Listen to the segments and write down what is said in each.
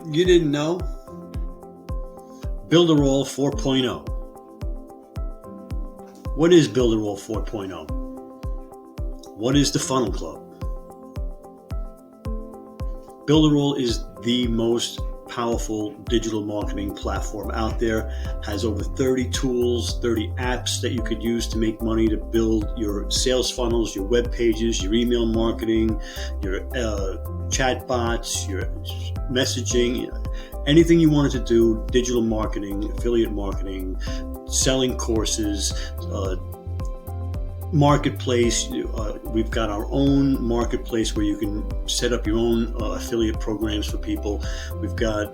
You didn't know? Builderall 4.0. What is Builderall 4.0? What is the Funnel Club? Builderall is the most powerful digital marketing platform out there. Has over 30 tools, 30 apps that you could use to make money, to build your sales funnels, your web pages, your email marketing, your chat bots, your messaging, anything you wanted to do, digital marketing, affiliate marketing, selling courses, marketplace. We've got our own marketplace where you can set up your own affiliate programs for people. We've got,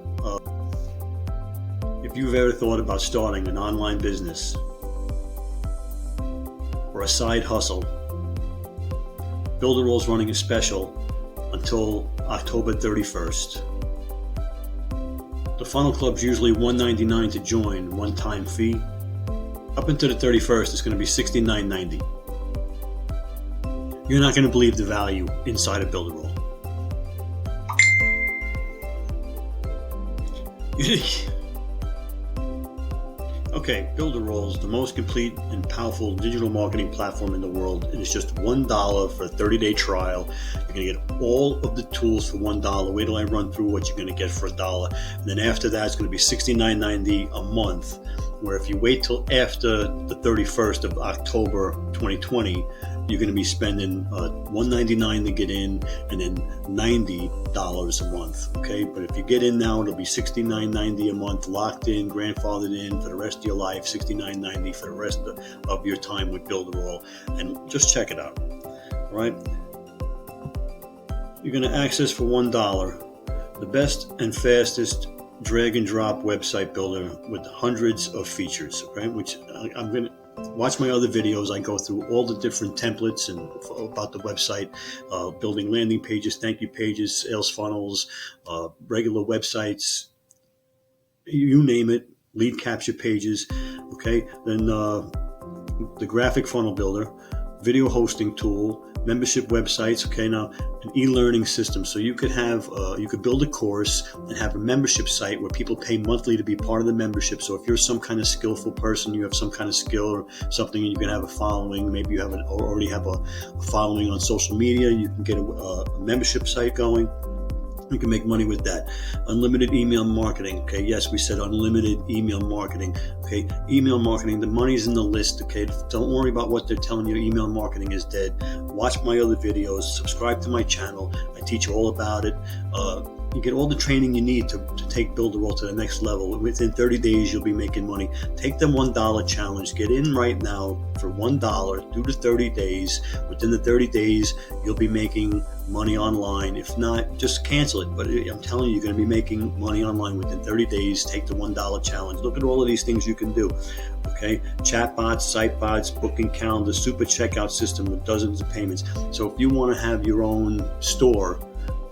if you've ever thought about starting an online business or a side hustle, Builderall's running a special until October 31st. The Funnel Club's usually $199 to join, one-time fee. Up until the 31st, it's going to be $69.90. You're not going to believe the value inside of Builderall. Okay, Builderall is the most complete and powerful digital marketing platform in the world. It is just $1 for a 30-day trial. You're going to get all of the tools for $1. Wait till I run through what you're going to get for $1. And then after that, it's going to be $69.90 a month, where if you wait till after the 31st of October 2020, you're going to be spending $199 to get in, and then $90 a month. Okay, but if you get in now, it'll be $69.90 a month, locked in, grandfathered in for the rest of your life. $69.90 for the rest of your time with Builderall, and just check it out. All right, you're going to access for $1 the best and fastest drag and drop website builder with hundreds of features. Okay, which I'm going to watch my other videos. I go through all the different templates and about the website, building landing pages, thank you pages, sales funnels, regular websites, you name it, lead capture pages. Okay, then the graphic funnel builder, video hosting tool, membership websites. Okay, now an e-learning system, so you could have you could build a course and have a membership site where people pay monthly to be part of the membership. So if you're some kind of skillful person, you have some kind of skill or something, and you can have a following, maybe you have already have a following on social media, you can get a membership site going. You can make money with that. Unlimited email marketing. Okay, yes, we said unlimited email marketing. Okay, email marketing, the money's in the list. Okay, don't worry about what they're telling you. Email marketing is dead. Watch my other videos, subscribe to my channel. I teach all about it. You get all the training you need to take Builderall to the next level. Within 30 days, you'll be making money. Take the $1 challenge. Get in right now for $1. Do the 30 days. Within the 30 days, you'll be making money online. If not, just cancel it. But I'm telling you, you're going to be making money online within 30 days. Take the $1 challenge. Look at all of these things you can do. Okay, chatbots, site bots, booking calendar, super checkout system with dozens of payments. So if you want to have your own store,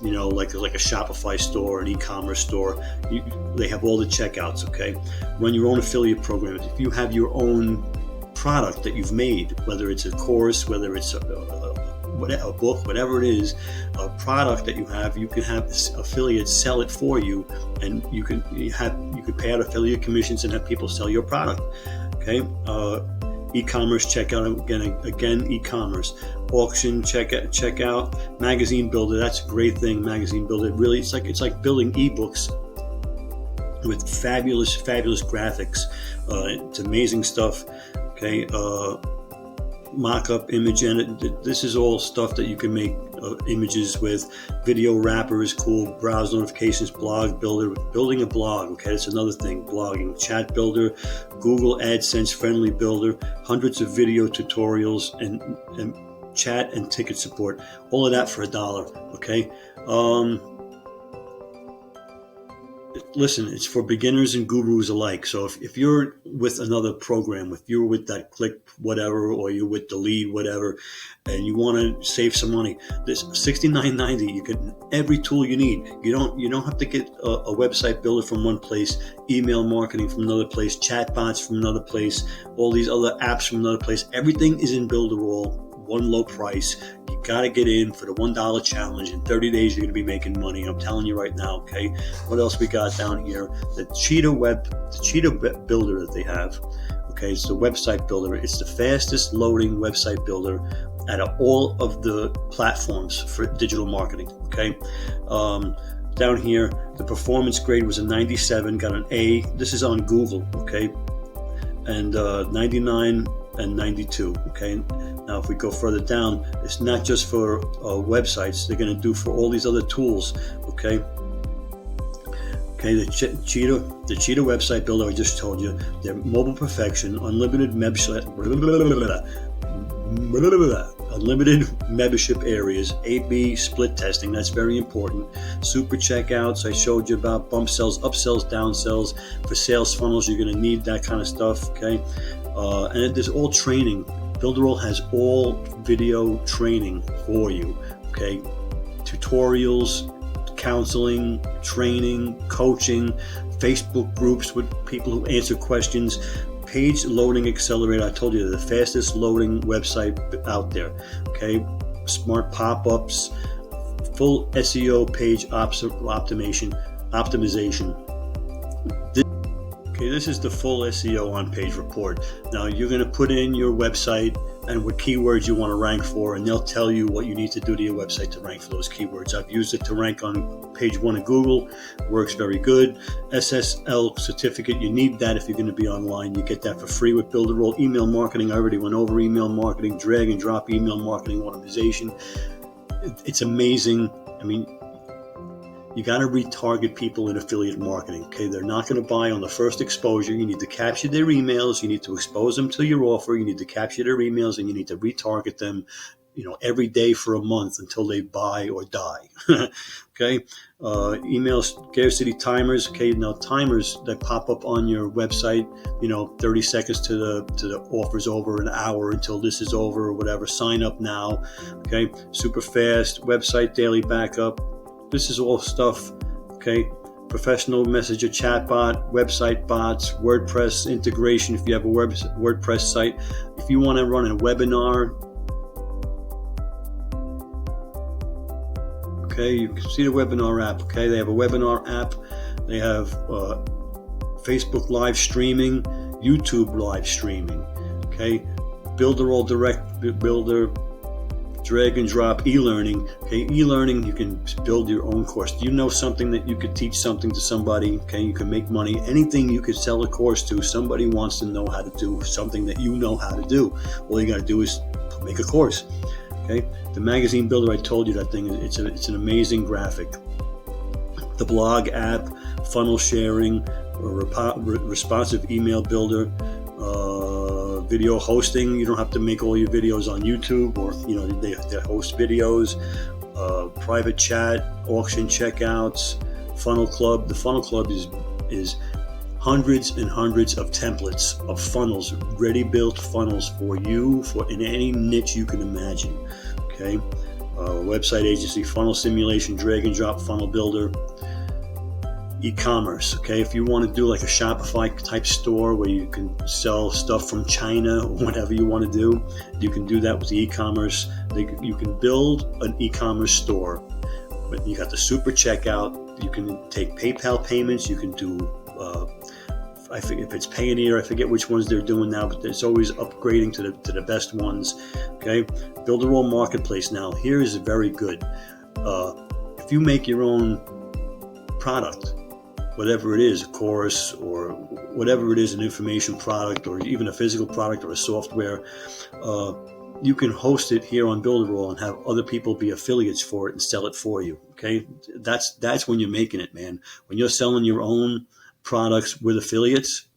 you know, like a Shopify store, an e-commerce store, they have all the checkouts. Okay, run your own affiliate programs. If you have your own product that you've made, whether it's a course, whether it's a book, whatever it is, a product that you can have affiliates sell it for you, and you could pay out affiliate commissions and have people sell your product. Okay, e-commerce checkout, again e-commerce, auction checkout, magazine builder. That's a great thing. Magazine builder, really, it's like building ebooks with fabulous graphics. It's amazing stuff. Okay, mock-up image, and this is all stuff that you can make images with. Video wrapper is cool. Browse notifications, blog builder, building a blog. Okay, that's another thing. Blogging, chat builder, Google AdSense friendly builder, hundreds of video tutorials, and chat and ticket support. All of that for $1. Okay. Listen, it's for beginners and gurus alike. So if you're with another program, if you're with that Click whatever, or you're with the Lead whatever, and you want to save some money, this $69.90, you get every tool you need. You don't have to get a website builder from one place, email marketing from another place, chat bots from another place, all these other apps from another place. Everything is in Builderall one low price. You got to get in for the $1 challenge. In 30 days, you're going to be making money. I'm telling you right now, okay? What else we got down here? The Cheetah builder that they have. Okay, it's the website builder. It's the fastest loading website builder out of all of the platforms for digital marketing. Okay, down here, the performance grade was a 97, got an A. This is on Google. Okay, and 99 and 92. Okay, now if we go further down, it's not just for websites. They're going to do for all these other tools. Okay. Okay, the Cheetah website builder I just told you, they're mobile perfection, unlimited membership areas, A/B split testing. That's very important. Super checkouts. I showed you about bump sells, upsells, downsells. For sales funnels, you're going to need that kind of stuff. Okay, and there's all training. Builderall has all video training for you. Okay, tutorials, counseling, training, coaching, Facebook groups with people who answer questions, page loading accelerator. I told you they're the fastest loading website out there. Okay, smart pop-ups, full SEO page optimization. This is the full SEO on page report. Now you're going to put in your website and what keywords you want to rank for, and they'll tell you what you need to do to your website to rank for those keywords. I've used it to rank on page 1 of Google. Works very good. SSL certificate, you need that if you're going to be online. You get that for free with Builderall. Email marketing, I already went over email marketing, drag and drop email marketing automation. It's amazing. I mean, you got to retarget people in affiliate marketing. Okay, they're not going to buy on the first exposure. You need to capture their emails. You need to expose them to your offer. You need to capture their emails, and you need to retarget them, every day for a month until they buy or die. Okay, email scarcity timers. Okay, now timers that pop up on your website. 30 seconds to the offer's over, an hour until this is over or whatever. Sign up now. Okay, super fast website daily backup. This is all stuff, okay? Professional messenger chatbot, website bots, WordPress integration if you have a WordPress site. If you want to run a webinar, okay, you can see the webinar app, okay? They have a webinar app. They have Facebook live streaming, YouTube live streaming, okay? Builderall Builder, drag and drop e-learning. Okay, e-learning, you can build your own course. You know something that you could teach something to somebody. Okay, you can make money. Anything you could sell a course to, somebody wants to know how to do something that you know how to do. All you got to do is make a course. Okay, the magazine builder, I told you that thing. It's an amazing graphic. The blog app, funnel sharing, responsive email builder. Video hosting, you don't have to make all your videos on YouTube, or they host videos. Private chat, auction checkouts, funnel club. The funnel club is hundreds and hundreds of templates of funnels, ready built funnels for you in any niche you can imagine. Okay, website agency, funnel simulation, drag and drop funnel builder. E-commerce, okay, if you want to do like a Shopify type store where you can sell stuff from China or whatever you want to do, you can do that with the e-commerce. You can build an e-commerce store. But you got the super checkout. You can take PayPal payments. You can do, I forget if it's Payoneer. I forget which ones they're doing now, but it's always upgrading to the best ones. Okay, Builderall Marketplace now. Here is very good. If you make your own product, whatever it is, a course or whatever it is, an information product or even a physical product or a software, you can host it here on Builderall and have other people be affiliates for it and sell it for you. Okay, that's when you're making it, man. When you're selling your own products with affiliates,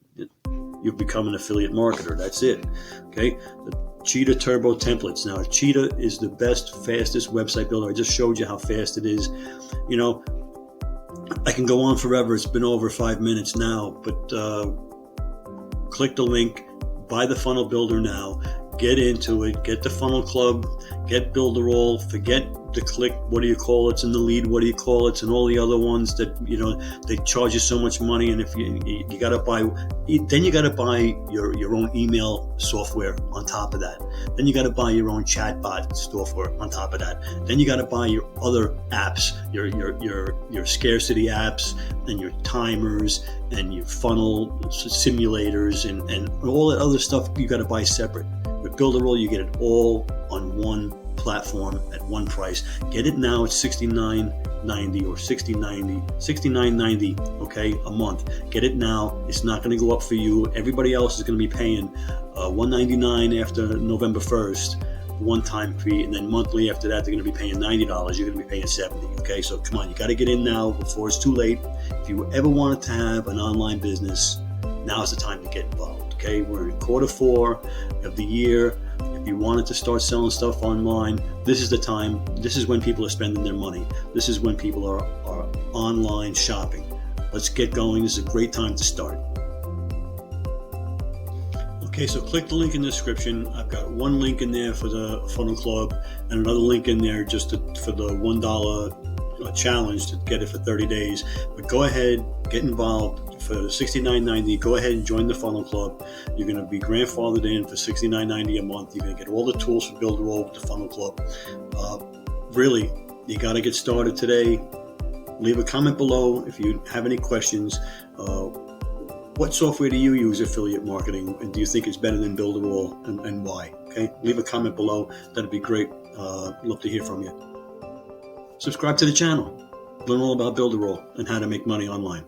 you've become an affiliate marketer. That's it. Okay, the Cheetah Turbo templates. Now, Cheetah is the best, fastest website builder. I just showed you how fast it is. I can go on forever. It's been over 5 minutes now, but click the link, buy the funnel builder now, get into it, get the funnel club, get Builderall, forget the click, what do you call it, and the lead, what do you call it, and all the other ones that, they charge you so much money. And if you got to buy, then you got to buy your own email software on top of that. Then you got to buy your own chatbot software on top of that. Then you got to buy your other apps, your scarcity apps and your timers and your funnel simulators and all that other stuff you got to buy separate. With Builderall, you get it all on one platform at one price. Get it now at $69.90 or $69.90, okay, a month. Get it now. It's not going to go up for you. Everybody else is going to be paying $199 after November 1st, one-time fee, and then monthly after that, they're going to be paying $90. You're going to be paying $70, okay? So come on, you got to get in now before it's too late. If you ever wanted to have an online business, now's the time to get involved, okay? We're in quarter 4 of the year. If you wanted to start selling stuff online, this is the time. This is when people are spending their money. This is when people are online shopping. Let's get going. This is a great time to start. Okay, so click the link in the description. I've got one link in there for the Funnel Club and another link in there just for the $1 challenge to get it for 30 days. But go ahead, get involved. For $69.90, go ahead and join the Funnel Club. You're going to be grandfathered in for $69.90 a month. You're going to get all the tools for Builderall with the Funnel Club. Really, you got to get started today. Leave a comment below if you have any questions. What software do you use affiliate marketing, and do you think it's better than Builderall, and why? Okay, leave a comment below. That'd be great. Love to hear from you. Subscribe to the channel. Learn all about Builderall and how to make money online.